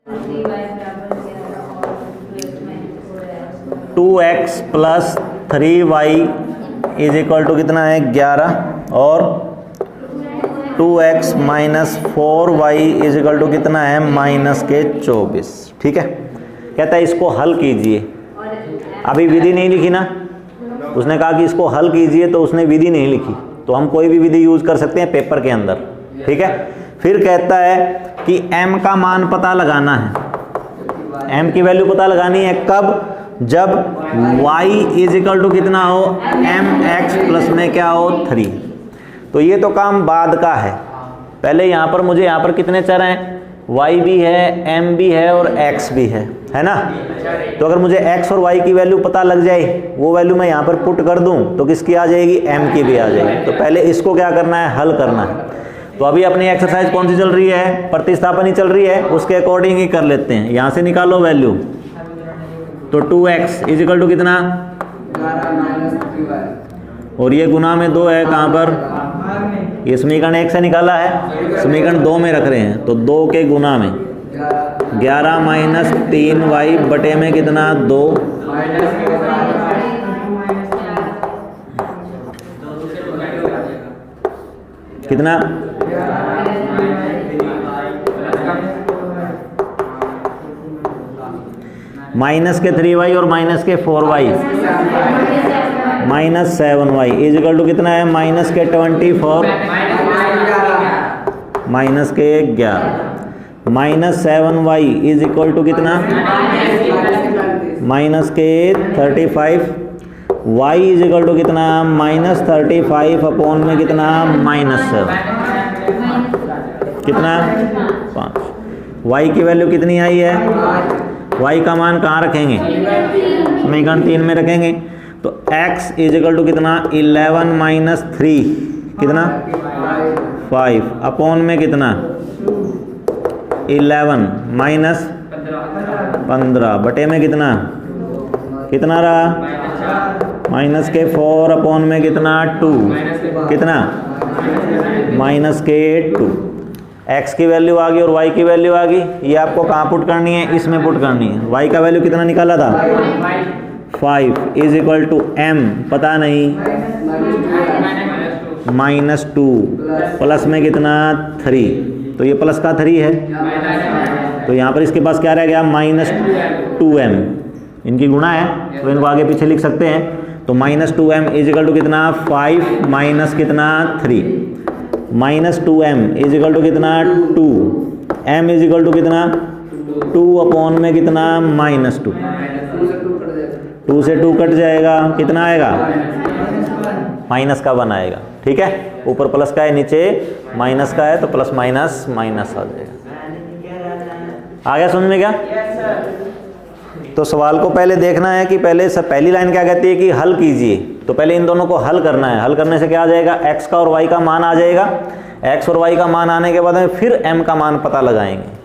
2x plus 3y is equal to कितना है 11 और 2x minus 4y is equal to कितना है माइनस के 24। ठीक है, कहता है इसको हल कीजिए। अभी विधि नहीं लिखी ना, उसने कहा कि इसको हल कीजिए तो उसने विधि नहीं लिखी, तो हम कोई भी विधि यूज कर सकते हैं पेपर के अंदर। ठीक है, फिर कहता है कि m का मान पता लगाना है। m की वैल्यू पता लगानी है कब? जब y इज इक्वल टू कितना हो mx प्लस में क्या हो 3। तो ये तो काम बाद का है, पहले यहाँ पर मुझे यहाँ पर कितने चर हैं, y भी है, m भी है और x भी है ना। तो अगर मुझे x और y की वैल्यू पता लग जाए, वो वैल्यू मैं यहाँ पर पुट कर दूँ तो किसकी आ जाएगी, m की भी आ जाएगी। तो पहले इसको क्या करना है, हल करना है। तो अभी अपनी एक्सरसाइज कौन सी चल रही है, प्रतिस्थापन ही चल रही है, उसके अकॉर्डिंग ही कर लेते हैं। यहाँ से निकालो वैल्यू, तो 2x इज इक्वल टू कितना, और ये गुना में 2 है, कहाँ पर, ये समीकरण 1 से निकाला है, समीकरण 2 में रख रहे हैं। तो 2 के गुना में 11 माइनस 3y बटे में कितना 2, कितना माइनस के 3y और माइनस के 4y minus 7y is equal to कितना है, माइनस के 24 माइनस के 11 minus 7y is equal to कितना, माइनस के 35 y इज इक्वल टू कितना, माइनस 35 अपॉन में कितना माइनस 7, कितना 5। y की वैल्यू कितनी आई है, y का मान कहाँ रखेंगे, समीकरण 3 में रखेंगे। तो x इज इक्वल टू कितना 11 माइनस 3 कितना 5 अपॉन में कितना 11 माइनस 15 बटे में कितना, कितना रहा माइनस के 4 अपॉन में कितना 2, कितना माइनस के 2। x की वैल्यू आ गई और y की वैल्यू आ गई, ये आपको कहाँ पुट करनी है, इसमें पुट करनी है। y का वैल्यू कितना निकाला था 5 इज इक्वल टू m पता नहीं माइनस 2 प्लस में कितना 3, तो ये प्लस का 3 है, तो यहाँ पर इसके पास क्या रह गया माइनस 2m, इनकी गुणा है तो इनको आगे पीछे लिख सकते हैं। तो minus 2m is equal to कितना 5 माइनस कितना 3, minus 2m is equal to कितना 2, m इज इक्वल टू कितना 2 अपॉन में कितना माइनस 2, 2 से 2 कट जाएगा, कितना आएगा माइनस का 1 आएगा। ठीक है, ऊपर प्लस का है नीचे माइनस का है, तो प्लस माइनस माइनस आ जाएगा। आ गया समझ में क्या? तो सवाल को पहले देखना है कि पहले पहली लाइन क्या कहती है कि हल कीजिए, तो पहले इन दोनों को हल करना है। हल करने से क्या आ जाएगा, x का और y का मान आ जाएगा। x और y का मान आने के बाद में फिर m का मान पता लगाएंगे।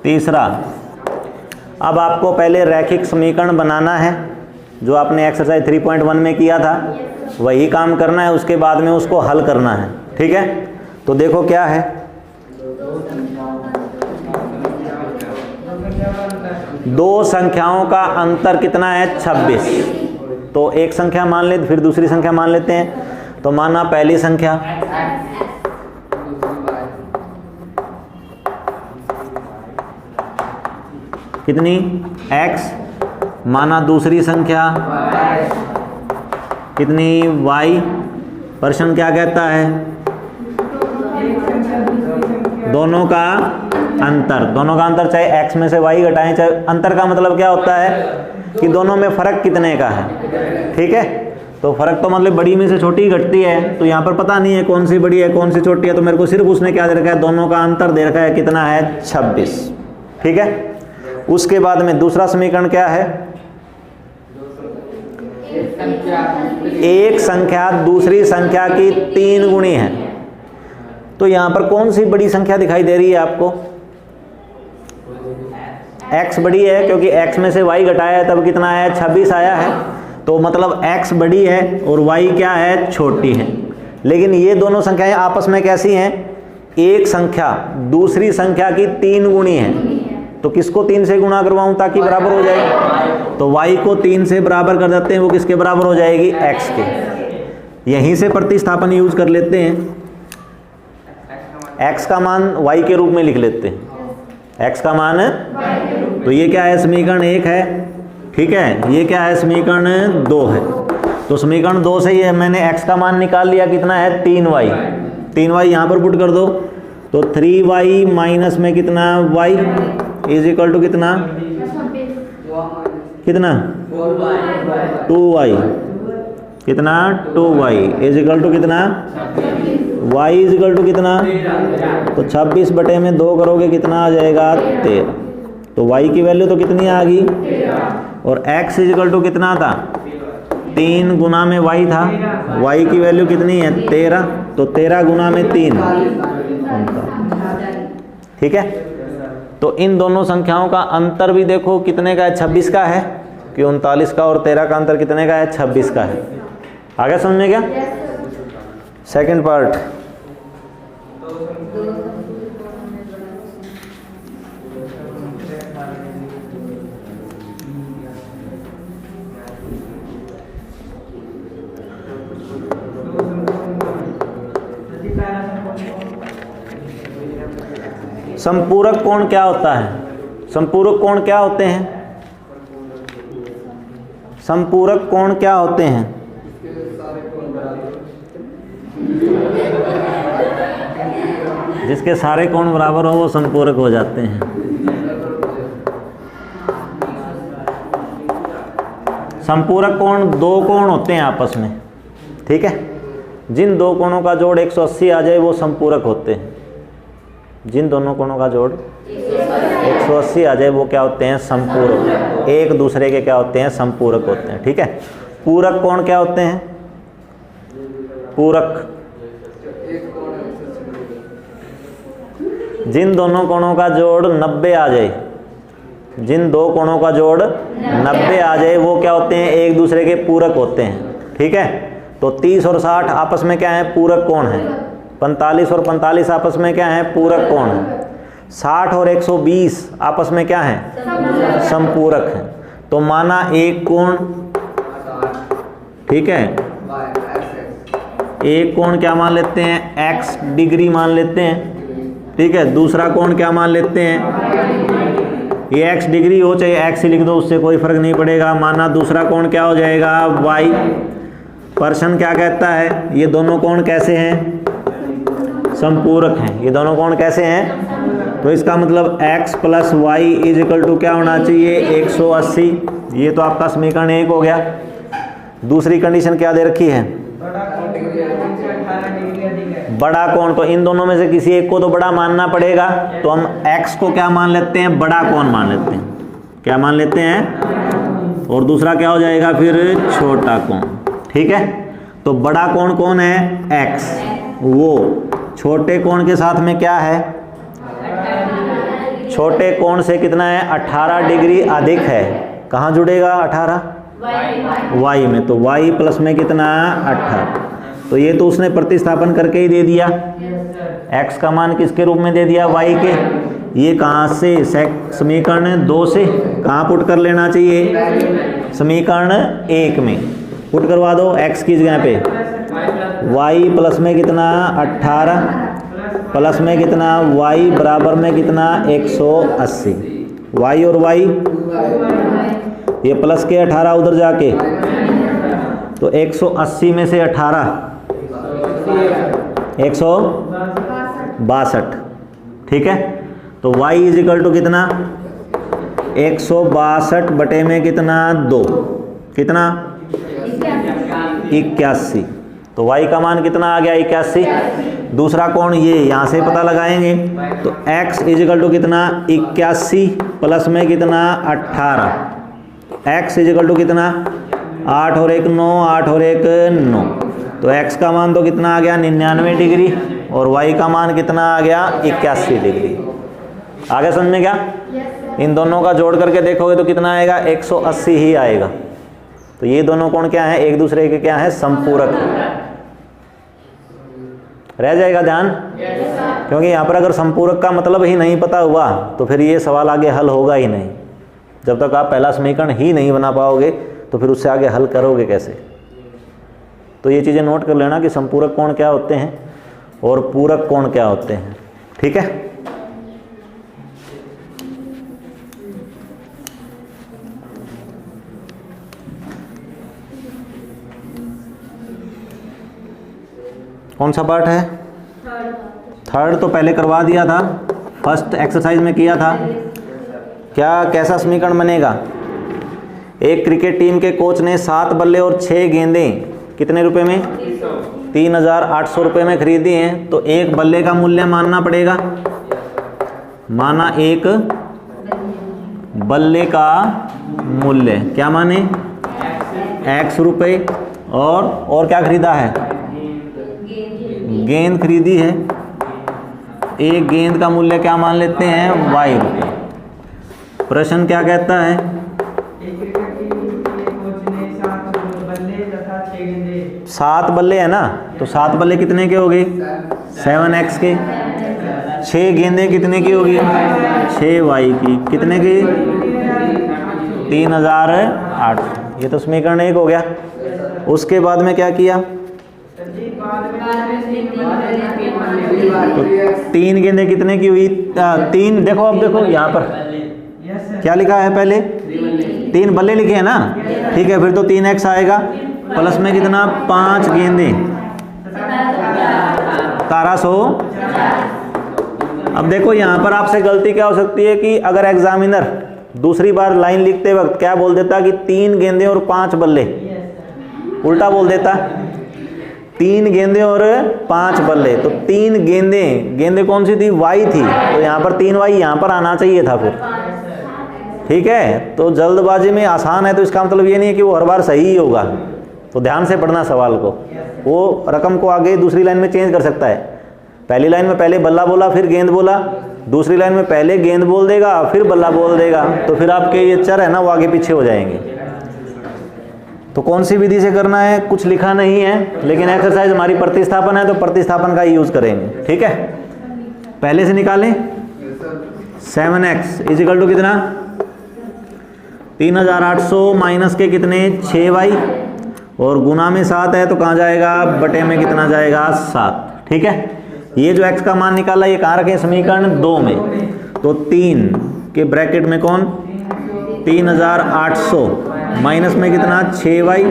तीसरा, अब आपको पहले रैखिक समीकरण बनाना है, जो आपने एक्सरसाइज 3.1 में किया था वही काम करना है, उसके बाद में उसको हल करना है। ठीक है, तो देखो क्या है, दो संख्याओं का अंतर कितना है 26। तो एक संख्या मान लेते फिर दूसरी संख्या मान लेते हैं। तो माना पहली संख्या कितनी x, माना दूसरी संख्या कितनी y। प्रश्न क्या कहता है, दोनों का अंतर, दोनों का अंतर चाहे x में से y घटाएं, चाहे अंतर का मतलब क्या होता है कि दोनों में फर्क कितने का है। ठीक है, तो फर्क तो मतलब बड़ी में से छोटी घटती है, तो यहाँ पर पता नहीं है कौन सी बड़ी है कौन सी छोटी है, तो मेरे को सिर्फ उसने क्या दे रखा है, दोनों का अंतर दे रखा है, कितना है 26। ठीक है, उसके बाद में दूसरा समीकरण क्या है, एक संख्या दूसरी संख्या की 3 गुणी है। तो यहां पर कौन सी बड़ी संख्या दिखाई दे रही है आपको, x बड़ी है क्योंकि x में से y घटाया है तब कितना आया, 26 आया है। तो मतलब x बड़ी है और y क्या है, छोटी है। लेकिन ये दोनों संख्याएं आपस में कैसी हैं, एक संख्या दूसरी संख्या की 3 गुणी है। तो किसको 3 से गुणा करवाऊं ताकि बराबर हो जाए, तो y को 3 से बराबर कर देते हैं, वो किसके बराबर हो जाएगी, x के। यहीं से प्रतिस्थापन यूज कर लेते हैं, x का मान y के रूप में लिख लेते हैं, x का मान तो ये क्या है, समीकरण 1 है, ठीक है। ये क्या है, समीकरण 2 है। तो समीकरण 2 से ये मैंने x का मान निकाल लिया, कितना है, 3y। 3y यहाँ पर पुट कर दो, तो 3y माइनस में कितना y इज इक्वल टू कितना 2y, कितना 2y इज इक्वल टू कितना y इज इक्वल टू कितना, तो 26 बटे में 2 करोगे कितना आ जाएगा, 13। तो y की वैल्यू तो कितनी आ गई, और x इज इक्वल टू कितना था, 3 गुना में y था, y की वैल्यू कितनी है, 13। तो 13 गुना में 3, ठीक है। तो इन दोनों संख्याओं का अंतर भी देखो कितने का है, 26 का है, कि 39 का और 13 का अंतर कितने का है, 26 का है। आगे समझ में क्या, सेकंड पार्ट। संपूरक कोण क्या होता है, संपूरक कोण क्या होते हैं, संपूरक कोण क्या होते हैं, जिसके सारे कोण बराबर हो वो संपूरक हो जाते हैं। संपूरक कोण दो कोण होते हैं आपस में, ठीक है। जिन दो कोणों का जोड़ 180 आ जाए वो संपूरक होते हैं, जिन दोनों कोणों का जोड़ 180 आ जाए वो क्या होते हैं, संपूरक, एक दूसरे के क्या होते हैं, संपूरक होते हैं, ठीक है। पूरक कोण क्या होते हैं, पूरक जिन दोनों कोणों का जोड़ 90 आ जाए, जिन दो कोणों का जोड़ 90 आ जाए वो क्या होते हैं, एक दूसरे के पूरक होते हैं, ठीक है। तो 30 और 60 आपस में क्या है, पूरक कोण है। 45 और 45 आपस में क्या है, पूरक कोण है। 60 और 120 आपस में क्या है, संपूरक है। तो माना एक कोण, ठीक है, एक कोण क्या मान लेते हैं, x डिग्री मान लेते हैं, ठीक है। दूसरा कोण क्या मान लेते हैं, ये x डिग्री हो चाहे x ही लिख दो, उससे कोई फर्क नहीं पड़ेगा। माना दूसरा कोण क्या हो जाएगा, y। प्रश्न क्या कहता है, ये दोनों कोण कैसे हैं, संपूरक हैं। ये दोनों कोण कैसे हैं, तो इसका मतलब x plus Y is equal to क्या होना चाहिए, 180। ये तो आपका समीकरण 1 हो गया। दूसरी कंडीशन क्या दे रखी है, बड़ा कोण। तो इन दोनों में से किसी एक को तो बड़ा मानना पड़ेगा, तो हम x को क्या मान लेते हैं, बड़ा कोण मान लेते हैं, क्या मान लेते हैं। और दूसरा क्या हो जाएगा फिर, छोटा कोण, ठीक है। तो बड़ा कोण कौन है, x, वो छोटे कोण के साथ में क्या है, छोटे कोण से कितना है, 18 डिग्री अधिक है। कहाँ जुड़ेगा 18, y में, तो y प्लस में कितना 18। तो ये तो उसने प्रतिस्थापन करके ही दे दिया, x का मान किसके रूप में दे दिया, y के। ये कहाँ से, समीकरण 2 से कहाँ पुट कर लेना चाहिए, समीकरण 1 में पुट करवा दो। x की जगह पे y प्लस में कितना 18 प्लस में कितना y बराबर में कितना 180। y और y ये प्लस के 18 उधर जाके, तो 180 में से 18 162, ठीक है। तो y इज इक्वल टू कितना 162 बटे में कितना 2, कितना 81। तो y का मान कितना आ गया 81। दूसरा कोण ये यहाँ से पता लगाएंगे, तो x इज इक्वल टू कितना 81 प्लस में कितना 18। x इज इक्वल टू कितना 8 और 1 9, 8 और 1 9। तो x का मान तो कितना आ गया 99 डिग्री और y का मान कितना आ गया 81 डिग्री। आगे समझ में क्या, इन दोनों का जोड़ करके देखोगे तो कितना आएगा, 180 ही आएगा। तो ये दोनों कोण क्या है, एक दूसरे के क्या है, संपूरक। रह जाएगा ध्यान, क्योंकि यहाँ पर अगर संपूरक का मतलब ही नहीं पता हुआ तो फिर ये सवाल आगे हल होगा ही नहीं। जब तक आप पहला समीकरण ही नहीं बना पाओगे तो फिर उससे आगे हल करोगे कैसे। तो ये चीज़ें नोट कर लेना कि संपूरक कोण क्या होते हैं और पूरक कोण क्या होते हैं, ठीक है। कौन सा पार्ट है, थर्ड तो पहले करवा दिया था, फर्स्ट एक्सरसाइज में किया था। क्या कैसा समीकरण बनेगा, एक क्रिकेट टीम के कोच ने 7 बल्ले और 6 गेंदें कितने रुपए में, 3800 रुपये में खरीदी हैं। तो एक बल्ले का मूल्य मानना पड़ेगा, माना एक बल्ले का मूल्य क्या माने, x रुपये, और क्या खरीदा है, गेंद खरीदी है। एक गेंद का मूल्य क्या मान लेते हैं, y रुपये। प्रश्न क्या कहता है, एक क्रिकेट टीम के कोच ने 7 बल्ले तथा 6 गेंदें, 7 बल्ले है ना, तो 7 बल्ले कितने के हो गए, 7x के। 6 गेंदें कितने की होगी, 6y की, कितने की, 3800। ये तो समीकरण 1 हो गया। उसके बाद में क्या किया, तो 3 गेंदें कितने की हुई, 3, देखो अब देखो यहाँ पर क्या लिखा है, पहले 3 बल्ले लिखे हैं ना, ठीक है। फिर तो 3x आएगा, प्लस में कितना, 5 गेंदें, 1700। अब देखो यहाँ पर आपसे गलती क्या हो सकती है कि अगर एग्जामिनर दूसरी बार लाइन लिखते वक्त क्या बोल देता कि 3 गेंदें और 5 बल्ले, उल्टा बोल देता, 3 गेंदें और 5 बल्ले। तो 3 गेंदें कौन सी थी, y थी, तो यहाँ पर 3y यहाँ पर आना चाहिए था फिर, ठीक है। तो जल्दबाजी में आसान है तो इसका मतलब ये नहीं है कि वो हर बार सही ही होगा। तो ध्यान से पढ़ना सवाल को, वो रकम को आगे दूसरी लाइन में चेंज कर सकता है। पहली लाइन में पहले बल्ला बोला फिर गेंद बोला, दूसरी लाइन में पहले गेंद बोल देगा फिर बल्ला बोल देगा, तो फिर आपके ये चर है ना वो आगे पीछे हो जाएंगे। तो कौन सी विधि से करना है कुछ लिखा नहीं है, लेकिन एक्सरसाइज हमारी प्रतिस्थापन है तो प्रतिस्थापन का ही यूज करेंगे, ठीक है। पहले से निकालें, 7x इजिकल टू कितना, 3800 माइनस के कितने, 6y, और गुना में 7 है तो कहाँ जाएगा, बटे में कितना जाएगा, 7, ठीक है। ये जो x का मान निकाला ये कहाँ रखें, समीकरण 2 में। तो 3 के ब्रैकेट में कौन, 3800 माइनस में कितना, 6y,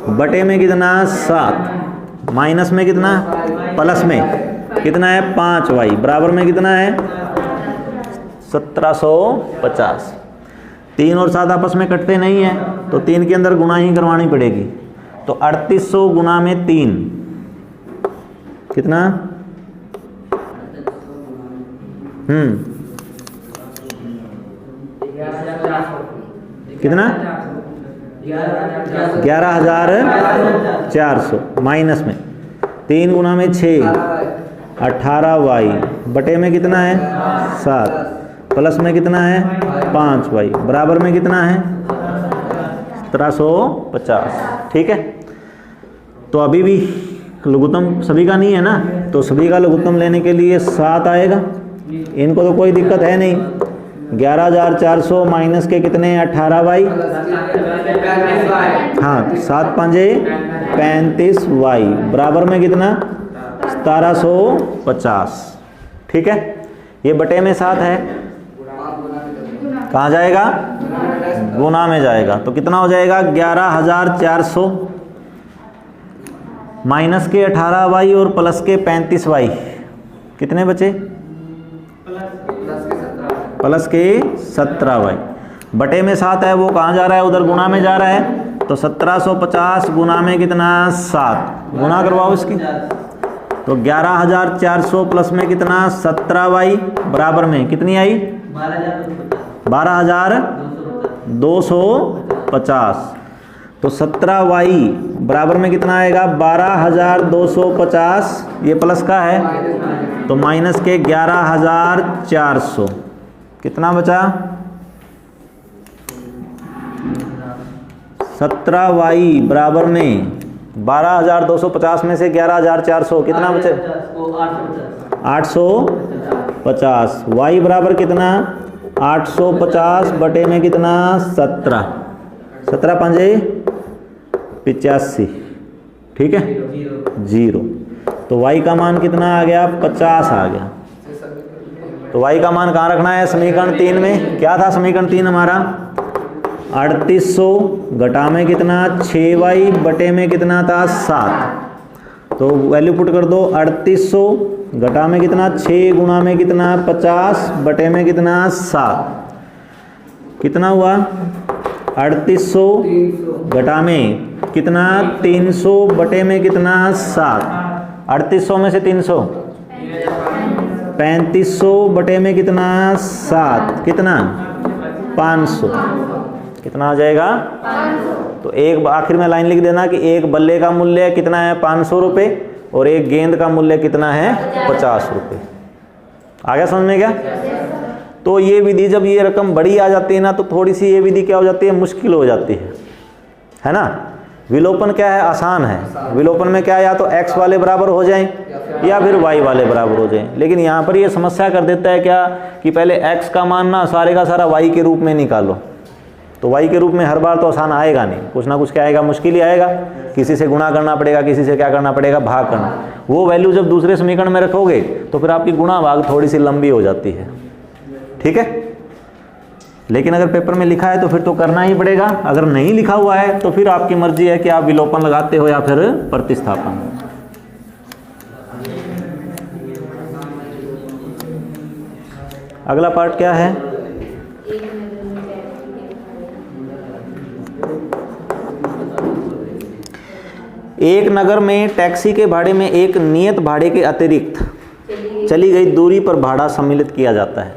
बटे में कितना, 7, माइनस में कितना, प्लस में कितना है, 5y, बराबर में कितना है, 1750। 3 और 7 आपस में कटते नहीं है तो 3 के अंदर गुणा ही करवानी पड़ेगी। तो 3800 गुना में 3 कितना, कितना, 11400 माइनस में 3 गुना में 6, 18y, बटे में कितना है, 7, प्लस में कितना है, 5y, बराबर में कितना है, 1750, ठीक है। तो अभी भी लघुत्तम सभी का नहीं है ना, तो सभी का लघुत्तम लेने के लिए 7 आएगा, इनको तो कोई दिक्कत है नहीं। 11400 माइनस के कितने, 18y, हाँ 7 5 35y, बराबर में कितना, 1750, ठीक है। ये बटे में 7 है, कहाँ जाएगा, गुना में जाएगा। तो कितना हो जाएगा, 11400 माइनस के 18y और प्लस के 35y, कितने बचे, प्लस के 17y, बटे में 7 है वो कहाँ जा रहा है, उधर गुना में जा रहा है। तो 1750 गुना में कितना, 7, गुना करवाओ इसकी। तो 11400 प्लस में कितना, 17y, बराबर में कितनी आई, 12250। तो 17y बराबर में कितना आएगा, 12250, ये प्लस का है तो माइनस के 11400, कितना बचा, 17y बराबर में 12,250 में से 11,400 कितना बचे? 850। y बराबर कितना? 850 बटे में कितना? 17। 17 पंजे 85, ठीक है, 0। तो y का मान कितना आ गया? 50 आ गया। तो y का मान कहाँ रखना है? समीकरण 3 में। क्या था समीकरण 3 हमारा? 3800 घटा में कितना? 6y बटे में कितना था? 7। तो वैल्यू पुट कर दो। 3800 घटा में कितना? 6 गुणा में कितना? 50 बटे में कितना? 7। कितना हुआ? 3800 घटा में कितना? 300 बटे में कितना? 7। 3800 में से 300 3500 बटे में कितना? 7 कितना? 500। कितना आ जाएगा? 500। तो एक आखिर में लाइन लिख देना कि एक बल्ले का मूल्य कितना है? 500 रुपये और एक गेंद का मूल्य कितना है? 50 रुपये। आ गया समझ में क्या? तो ये विधि जब ये रकम बड़ी आ जाती है ना, तो थोड़ी सी ये विधि क्या हो जाती है? मुश्किल हो जाती है ना। विलोपन क्या है? आसान है। विलोपन में क्या है? या तो x वाले बराबर हो जाएं या फिर y वाले बराबर हो जाएं। लेकिन यहाँ पर ये समस्या कर देता है क्या कि पहले x का मान ना सारे का सारा y के रूप में निकालो। तो y के रूप में हर बार तो आसान आएगा नहीं, कुछ ना कुछ क्या आएगा? मुश्किल ही आएगा। किसी से गुणा करना पड़ेगा, किसी से क्या करना पड़ेगा? भाग करना। वो वैल्यू जब दूसरे समीकरण में रखोगे तो फिर आपकी गुणा भाग थोड़ी सी लंबी हो जाती है, ठीक है। लेकिन अगर पेपर में लिखा है तो फिर तो करना ही पड़ेगा। अगर नहीं लिखा हुआ है तो फिर आपकी मर्जी है कि आप विलोपन लगाते हो या फिर प्रतिस्थापन। अगला पार्ट क्या है? एक नगर में टैक्सी के भाड़े में एक नियत भाड़े के अतिरिक्त चली गई दूरी पर भाड़ा सम्मिलित किया जाता है।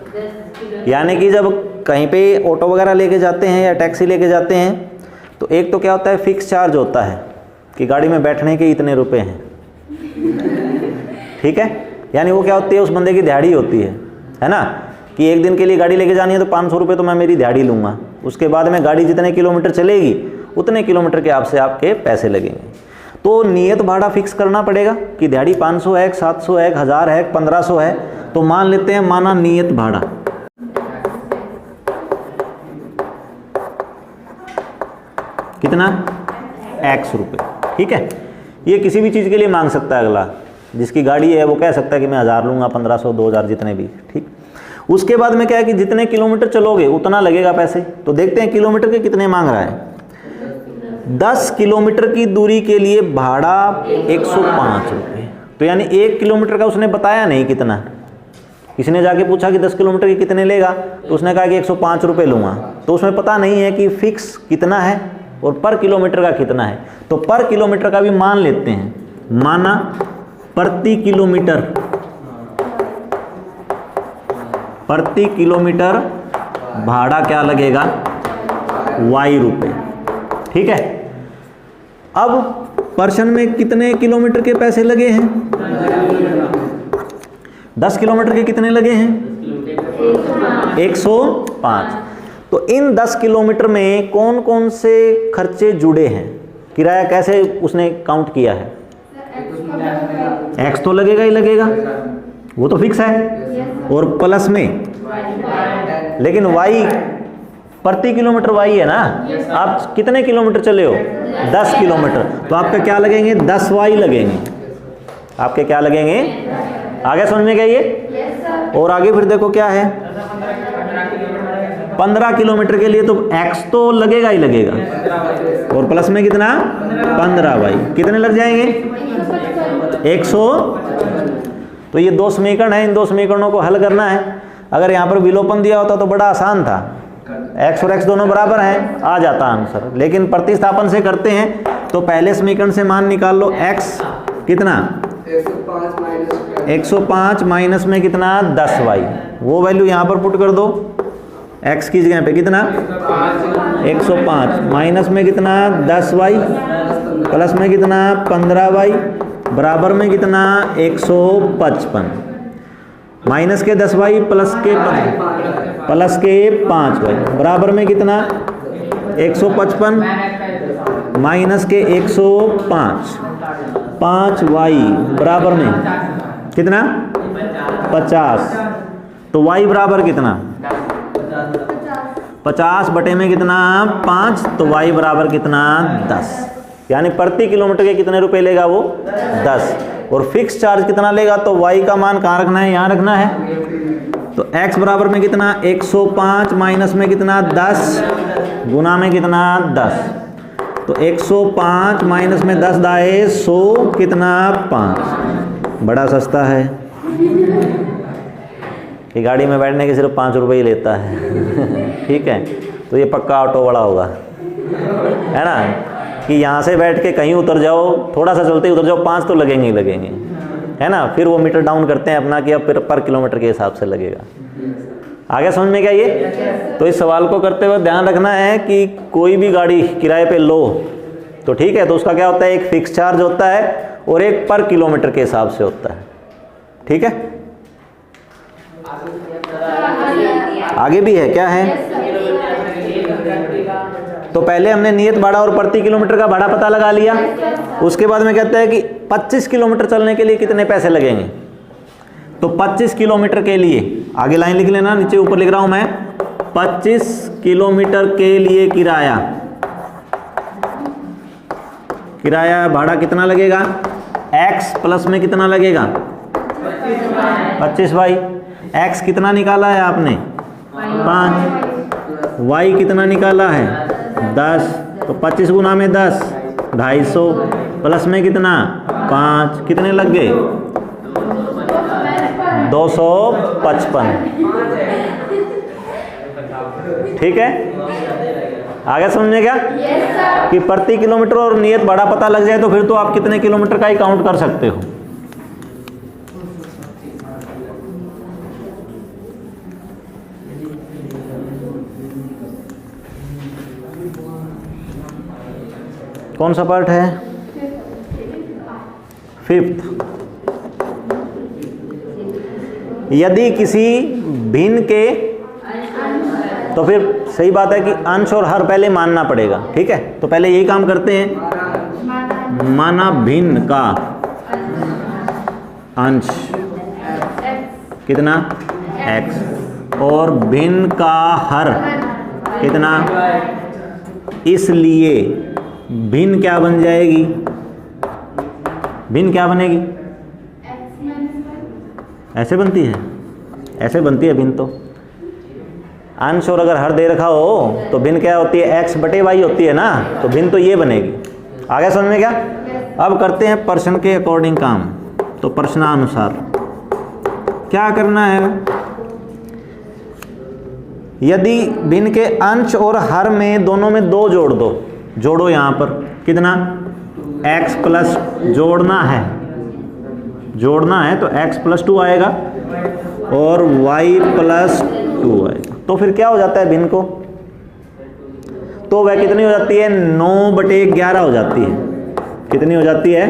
यानी कि जब कहीं पे ऑटो वगैरह लेके जाते हैं या टैक्सी लेके जाते हैं तो एक तो क्या होता है? फिक्स चार्ज होता है कि गाड़ी में बैठने के इतने रुपए हैं, ठीक है। यानी वो क्या होती है? उस बंदे की दिहाड़ी होती है ना, कि एक दिन के लिए गाड़ी लेके जानी है तो 500 रुपये तो मैं मेरी दिहाड़ी लूँगा। उसके बाद में गाड़ी जितने किलोमीटर चलेगी उतने किलोमीटर के आपसे आपके पैसे लगेंगे। तो नियत भाड़ा फिक्स करना पड़ेगा कि दिहाड़ी 500 है, 700 है, 1000 है, 1500 है। तो मान लेते हैं, माना नियत भाड़ा कितना? x रुपये, ठीक है। ये किसी भी चीज़ के लिए मांग सकता है। अगला जिसकी गाड़ी है वो कह सकता है कि मैं 1000 लूँगा, 1500, 2000 जितने भी, ठीक। उसके बाद में क्या है कि जितने किलोमीटर चलोगे उतना लगेगा पैसे। तो देखते हैं किलोमीटर के कितने मांग रहा है। 10 किलोमीटर की दूरी के लिए भाड़ा 105 रुपये। तो यानी 1 किलोमीटर का उसने बताया नहीं कितना। किसी ने जाके पूछा कि 10 किलोमीटर के कितने लेगा, तो उसने कहा कि 105 रुपये लूँगा। तो उसमें पता नहीं है कि फिक्स कितना है और पर किलोमीटर का कितना है। तो पर किलोमीटर का भी मान लेते हैं। माना प्रति किलोमीटर भाड़ा क्या लगेगा? y रुपये, ठीक है। अब पर्सन में कितने किलोमीटर के पैसे लगे हैं? 10 किलोमीटर के कितने लगे हैं? 105। तो इन 10 किलोमीटर में कौन कौन से खर्चे जुड़े हैं? किराया कैसे उसने काउंट किया है? x तो लगेगा ही लगेगा, वो तो फिक्स है, और प्लस में लेकिन y प्रति किलोमीटर y है ना। आप कितने किलोमीटर चले हो? 10 किलोमीटर। तो आपका क्या लगेंगे? 10y लगेंगे। आपके क्या लगेंगे? आगे समझ में गया ये? और आगे फिर देखो क्या है। 15 किलोमीटर के लिए तो x तो लगेगा ही लगेगा, और प्लस में कितना? 15y। कितने लग जाएंगे? 100। तो ये दो समीकरण है, इन दो समीकरणों को हल करना है। अगर यहाँ पर विलोपन दिया होता तो बड़ा आसान था, x और x दोनों बराबर हैं, आ जाता आंसर। लेकिन प्रतिस्थापन से करते हैं तो पहले समीकरण से मान निकाल लो। x कितना? 105 माइनस में कितना? 10y। वो वैल्यू यहाँ पर पुट कर दो। x की जगह पे कितना? 105 माइनस में कितना? 10y प्लस में कितना? 15y बराबर में कितना? 155। माइनस के 10y प्लस के 5y बराबर में कितना? 155 माइनस के 105, 5y बराबर में कितना 50, तो y बराबर कितना 50 बटे में कितना 5, तो y बराबर कितना 10, यानी प्रति किलोमीटर के कितने रुपए लेगा वो 10, और फिक्स चार्ज कितना लेगा, तो y का मान कहाँ रखना है, यहाँ रखना है, तो x बराबर में कितना 105 माइनस में कितना 10 गुना में कितना 10, तो 105 माइनस में 10 दाए 100 कितना 5, बड़ा सस्ता है कि गाड़ी में बैठने के सिर्फ 5 रुपये ही लेता है ठीक है, तो ये पक्का ऑटो वाला होगा, है ना, कि यहाँ से बैठ के कहीं उतर जाओ, थोड़ा सा चलते ही उतर जाओ, 5 तो लगेंगे ही लगेंगे, है ना, फिर वो मीटर डाउन करते हैं अपना कि अब फिर पर किलोमीटर के हिसाब से लगेगा। आगे समझ में क्या ये, तो इस सवाल को करते हुए ध्यान रखना है कि कोई भी गाड़ी किराए पे लो तो ठीक है, तो उसका क्या होता है, एक फिक्स चार्ज होता है और एक पर किलोमीटर के हिसाब से होता है, ठीक है। आगे भी है, क्या है, तो पहले हमने नियत भाड़ा और प्रति किलोमीटर का भाड़ा पता लगा लिया, उसके बाद में कहता है कि 25 किलोमीटर चलने के लिए कितने पैसे लगेंगे, तो 25 किलोमीटर के लिए आगे लाइन लिख लेना, नीचे ऊपर लिख रहा हूं मैं, 25 किलोमीटर के लिए किराया भाड़ा कितना लगेगा, x प्लस में कितना लगेगा 25y, x कितना निकाला है आपने 5, y कितना निकाला है 10, तो 25 गुना में 10 250 प्लस में कितना 5, कितने लग गए 255, ठीक है। आगे समझे क्या, कि प्रति किलोमीटर और नियत भाड़ा पता लग जाए तो फिर तो आप कितने किलोमीटर का ही काउंट कर सकते हो। कौन सा पार्ट है, 5th, यदि किसी भिन्न के, तो फिर सही बात है कि अंश और हर पहले मानना पड़ेगा, ठीक है, तो पहले यही काम करते हैं, माना भिन्न का अंश कितना x और भिन्न का हर कितना, इसलिए भिन्न क्या बन जाएगी, भिन्न क्या बनेगी, ऐसे बनती है, ऐसे बनती है भिन्न, तो अंश और अगर हर दे रखा हो तो भिन्न क्या होती है, x बटे y होती है ना, तो भिन्न तो ये बनेगी। आगे समझ में क्या, अब करते हैं प्रश्न के अकॉर्डिंग काम, तो प्रश्नानुसार क्या करना है, यदि भिन्न के अंश और हर में दोनों में 2 जोड़ दो, जोड़ो यहाँ पर कितना x प्लस जोड़ना है तो x प्लस 2 आएगा और y प्लस 2 आएगा, तो फिर क्या हो जाता है भिन्न को, तो वह कितनी हो जाती है 9/11 हो जाती है, कितनी हो जाती है,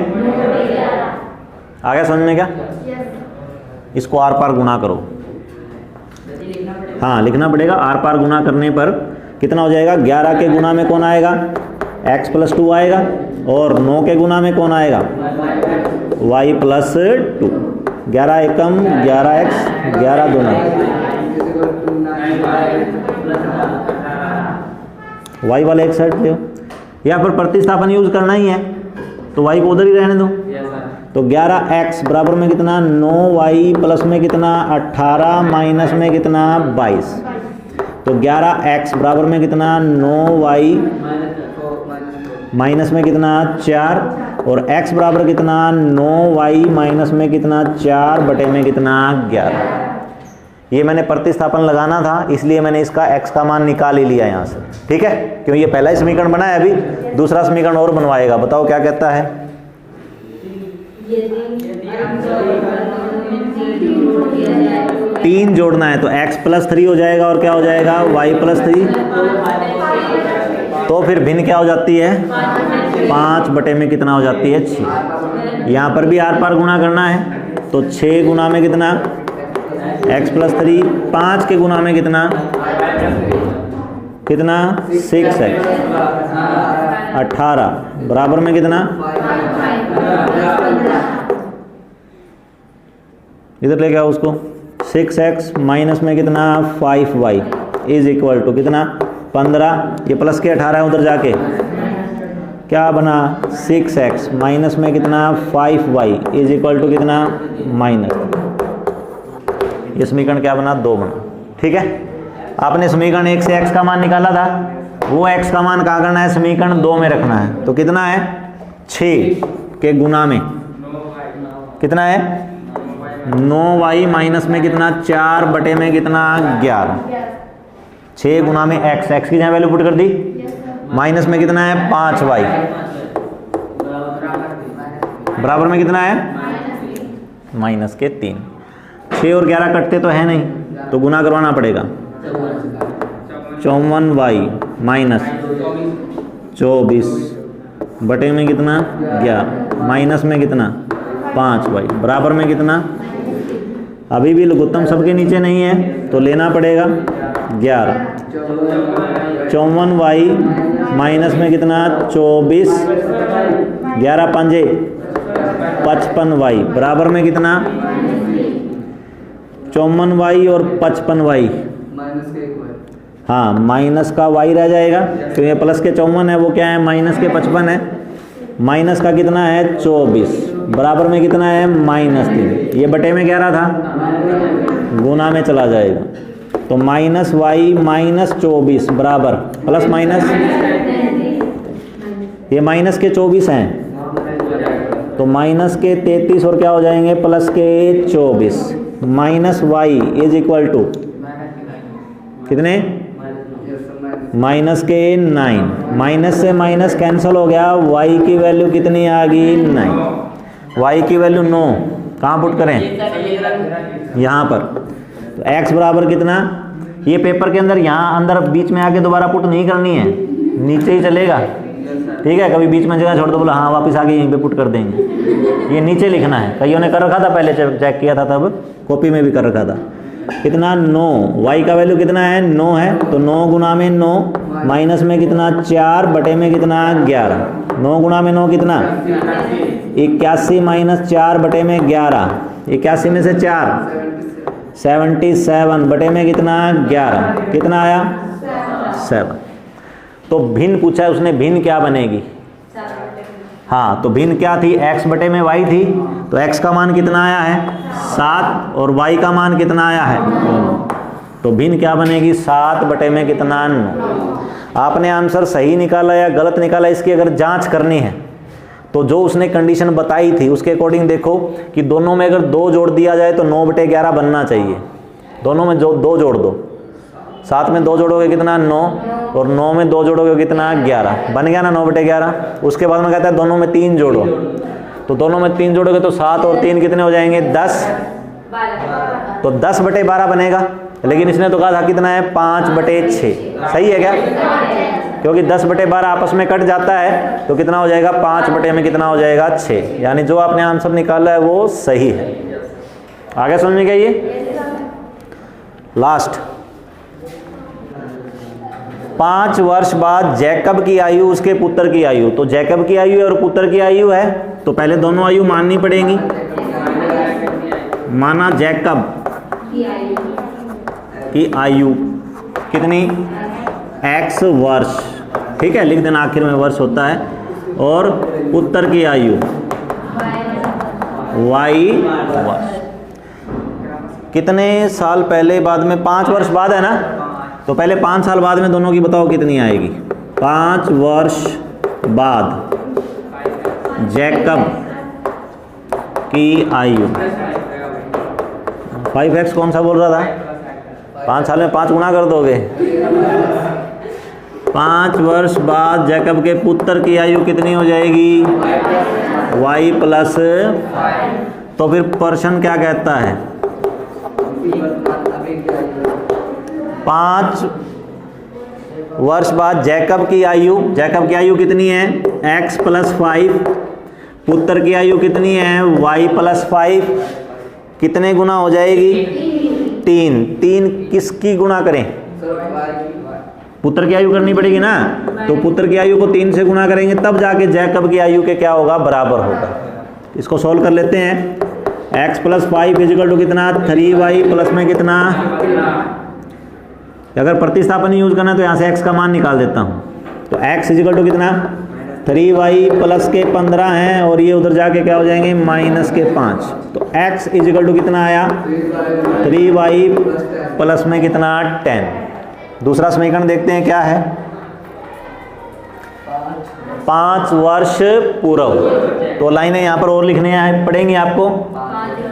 आगे समझ में क्या, इसको आर पार गुना करो, हाँ लिखना पड़ेगा, आर पार गुना करने पर कितना हो जाएगा, 11 के गुना में कौन आएगा x प्लस 2 आएगा और 9 के गुना में कौन आएगा y प्लस 2, 11 एकम 11x 11 दूना, y वाले एक साइड ले, यहाँ पर प्रतिस्थापन यूज करना ही है तो y को उधर ही रहने दो, तो 11x बराबर में कितना 9y प्लस में कितना 18 माइनस में कितना 22, तो 11x बराबर में कितना 9y माइनस में कितना 4 और x बराबर कितना 9y माइनस में कितना 4 बटे में कितना 11। ये मैंने प्रतिस्थापन लगाना था इसलिए मैंने इसका x का मान निकाल ही लिया यहाँ से, ठीक है, क्यों ये पहला ही समीकरण बना है, अभी दूसरा समीकरण और बनवाएगा, बताओ क्या कहता है, तीन जोड़ना है तो x प्लस 3 हो जाएगा और क्या हो जाएगा y प्लस 3, तो फिर भिन्न क्या हो जाती है 5 बटे में कितना हो जाती है 6, यहाँ पर भी आर पार गुना करना है तो 6 गुना में कितना x प्लस 3, 5 के गुना में कितना कितना 6x 18 बराबर में कितना, इधर लेके आओ उसको, 6x माइनस में कितना 5y इज इक्वल टू कितना 15, ये प्लस के 18 है उधर जाके क्या बना 6x माइनस में कितना 5y इज इक्वल टू कितना माइनस, ये समीकरण क्या बना 2 बना। ठीक है, आपने समीकरण 1 से x का मान निकाला था, वो x का मान कहाँ करना है, समीकरण 2 में रखना है। तो कितना है 6 के गुना में कितना है 9y माइनस में कितना 4 बटे में कितना 11, 6 गुना में x की जहाँ वैल्यू पुट कर दी, माइनस में कितना है 5y बराबर में कितना है माइनस के 3। 6 और 11 कटते तो है नहीं, तो गुना करवाना पड़ेगा। 54y माइनस 24 बटे में कितना 11 माइनस में कितना 5y बराबर में कितना, अभी भी लघुत्तम सबके नीचे नहीं है तो लेना पड़ेगा 11। 54y माइनस में कितना 24, 11 पंजे 55y बराबर में कितना 54y और 55y, हाँ माइनस का y रह जाएगा, तो ये प्लस के 54 है, वो क्या है माइनस के 55 है, माइनस का कितना है 24 बराबर में कितना है -3, ये बटे में 11 था, गुना में चला जाएगा, तो माइनस y माइनस 24 बराबर प्लस माइनस, ये माइनस के 24 हैं तो माइनस के 33 और क्या हो जाएंगे प्लस के 24, minus y is equal to कितने माइनस के 9, माइनस से माइनस कैंसिल हो गया, y की वैल्यू कितनी आ गई 9, y की वैल्यू 9 कहाँ पुट करें यहाँ पर, तो x बराबर कितना, ये पेपर के अंदर यहाँ अंदर बीच में आके दोबारा पुट नहीं करनी है, नीचे ही चलेगा। ठीक है, कभी बीच में जगह छोड़ दो बोला हाँ वापस आके यहीं पे पुट कर देंगे, ये नीचे लिखना है, कईयों ने कर रखा था पहले चेक किया था तब कॉपी में भी कर रखा था। कितना 9, y का वैल्यू कितना है 9 है, तो 9 गुना में 9 माइनस में कितना 4 बटे में कितना 11, 9 गुना में 9 कितना 81 माइनस 4 बटे में 11, 81 में से 4 77 बटे में कितना 11, कितना आया 7। तो भिन्न पूछा है उसने, भिन्न क्या बनेगी, हाँ तो भिन्न क्या थी x बटे में y थी, तो x का मान कितना आया है 7 और y का मान कितना आया है 9, तो भिन्न क्या बनेगी 7 बटे में कितना 9। आपने आंसर सही निकाला या गलत निकाला इसकी अगर जांच करनी है तो जो उसने कंडीशन बताई थी उसके अकॉर्डिंग देखो कि दोनों में अगर 2 जोड़ दिया जाए तो 9 बटे 11 बनना चाहिए, दोनों में जो 2 जोड़ दो, 7 में 2 जोड़ोगे कितना 9 और 9 में 2 जोड़ोगे कितना 11, बन गया ना 9 बटे 11। उसके बाद में कहता है दोनों में 3 जोड़ो, तो दोनों में 3 जोड़ोगे तो 7 और 3 कितने हो जाएंगे 10, तो 10 बटे 12 बनेगा, लेकिन इसने तो कहा था कितना है 5 बटे 6, सही है क्या, क्योंकि 10 बटे 12 आपस में कट जाता है तो कितना हो जाएगा 5 बटे में कितना हो जाएगा 6, यानी जो आपने आंसर निकाला है वो सही है। आगे समझ में गई लास्ट। 5 वर्ष बाद जैकब की आयु उसके पुत्र की आयु, तो जैकब की आयु और पुत्र की आयु है तो पहले दोनों आयु माननी पड़ेगी। माना जैकब की आयु कितनी x वर्ष, ठीक है लिख देना आखिर में वर्ष होता है, और पुत्र की आयु y वर्ष। कितने साल पहले बाद में 5 वर्ष बाद है ना, तो पहले 5 साल बाद में दोनों की बताओ कितनी आएगी। 5 वर्ष बाद जैकब की आयु, 5x कौन सा बोल रहा था, 5 साल में 5 गुना कर दोगे। 5 वर्ष बाद जैकब के पुत्र की आयु कितनी हो जाएगी y प्लस, तो फिर प्रश्न क्या कहता है 5 वर्ष बाद जैकब की आयु कितनी है x प्लस 5, पुत्र की आयु कितनी है y प्लस 5, कितने गुना हो जाएगी 3 किसकी गुना करें पुत्र की आयु करनी पड़ेगी ना, तो पुत्र की आयु को 3 से गुना करेंगे तब जाके जैकब की आयु के क्या होगा, बराबर होगा। इसको सॉल्व कर लेते हैं। x + 5 इक्वल टू कितना, 3y प्लस में कितना, अगर प्रतिस्थापन यूज करना है तो यहाँ से x का मान निकाल देता हूँ। तो x इक्वल टू कितना, 3y प्लस के 15 हैं और ये उधर जाके क्या हो जाएंगे, माइनस के 5। तो x इक्वल टू कितना आया, 3y प्लस में कितना, 10। दूसरा समीकरण देखते हैं क्या है, 5 वर्ष पूर्व। तो लाइनें यहाँ पर और लिखने पड़ेंगी आपको,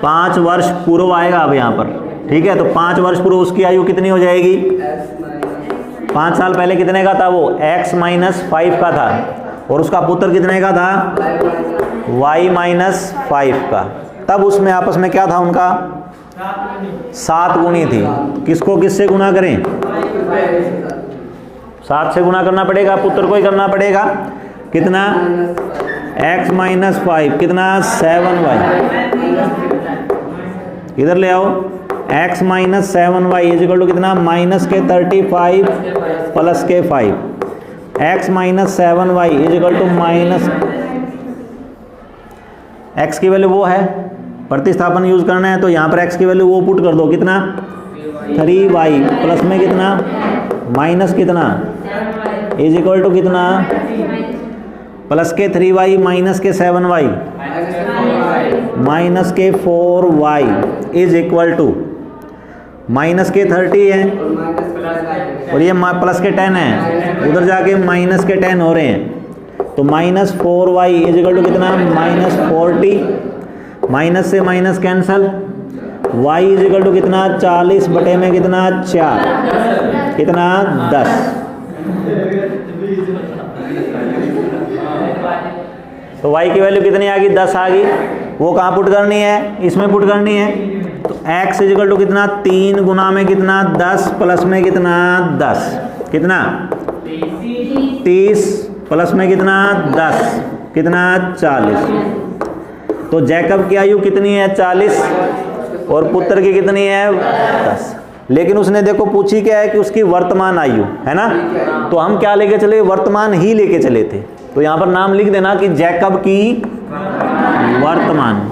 5 वर्ष पूर्व आएगा अब यहाँ पर, ठीक है। तो 5 वर्ष पूर्व उसकी आयु कितनी हो जाएगी, 5 साल पहले कितने का था वो, x - 5 का था, और उसका पुत्र कितने का था, y - 5 का। तब उसमें आपस में क्या था उनका, 7 गुणी थी। किसको किससे गुना करें, 7 से गुना करना पड़ेगा, पुत्र को ही करना पड़ेगा। कितना, x - 5 कितना, 7y। इधर ले आओ, x - 7y इक्वल टू कितना, माइनस के 35 प्लस के 5। x - 7y equal to minus, x की वैल्यू वो है, प्रतिस्थापन यूज करना है तो यहाँ पर x की वैल्यू वो पुट कर दो, कितना, 3y प्लस में कितना, माइनस कितना, इक्वल टू कितना, प्लस के 3y माइनस के 7y माइनस के 4y is equal to, minus के 30 है और ये प्लस के 10 है, उधर जाके माइनस के 10 हो रहे हैं। तो -4y इज इक्वल टू कितना, -40, माइनस से minus cancel, y is equal to कितना, 40 बटे में कितना, 4, कितना, 10। तो y की वैल्यू कितनी आ गई, 10 आ गई। वो कहाँ पुट करनी है, इसमें पुट करनी है। तो x इक्वल टू कितना, 3 गुना में कितना, 10 प्लस में कितना, 10, कितना, 30 प्लस में कितना, 10, कितना, 40। तो जैकब की आयु कितनी है, 40, और पुत्र की कितनी है, 10। लेकिन उसने देखो पूछी क्या है कि उसकी वर्तमान आयु है ना, तो हम क्या लेके चले, वर्तमान ही लेके चले थे। तो यहाँ पर नाम लिख देना कि जैकब की वर्तमान।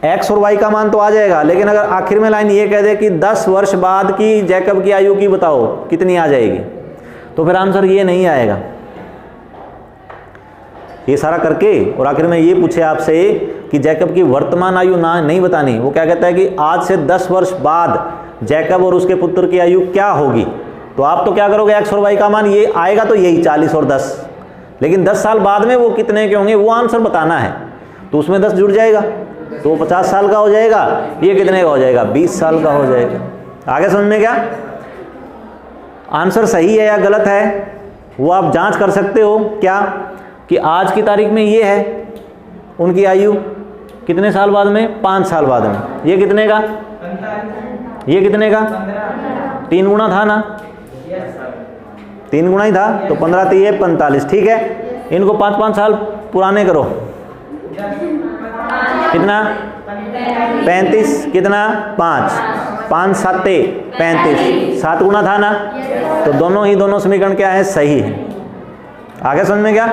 x और y का मान तो आ जाएगा, लेकिन अगर आखिर में लाइन ये कह दे कि 10 वर्ष बाद की जैकब की आयु की बताओ कितनी आ जाएगी, तो फिर आंसर ये नहीं आएगा। ये सारा करके और आखिर में ये पूछे आपसे कि जैकब की वर्तमान आयु ना नहीं बतानी, वो क्या कहता है कि आज से 10 वर्ष बाद जैकब और उसके पुत्र की आयु क्या होगी। तो आप तो क्या करोगे, x और y का मान ये आएगा तो यही 40 और 10, लेकिन 10 साल बाद में वो कितने के होंगे वो आंसर बताना है। तो उसमें 10 जुड़ जाएगा तो 50 साल का हो जाएगा, ये कितने का हो जाएगा, 20 साल का हो जाएगा। आगे समझ में क्या, आंसर सही है या गलत है वो आप जांच कर सकते हो। क्या कि आज की तारीख में ये है उनकी आयु, कितने साल बाद में, 5 साल बाद में। ये कितने का, ये कितने का, 3 गुना था ना, 3 गुना ही था, तो 15 3 45, ठीक है। इनको 5-5 साल पुराने करो, कितना, 35, कितना, 5, 5 7 35, 7 गुना था ना, तो दोनों समीकरण क्या है, सही है। आगे समझ में क्या।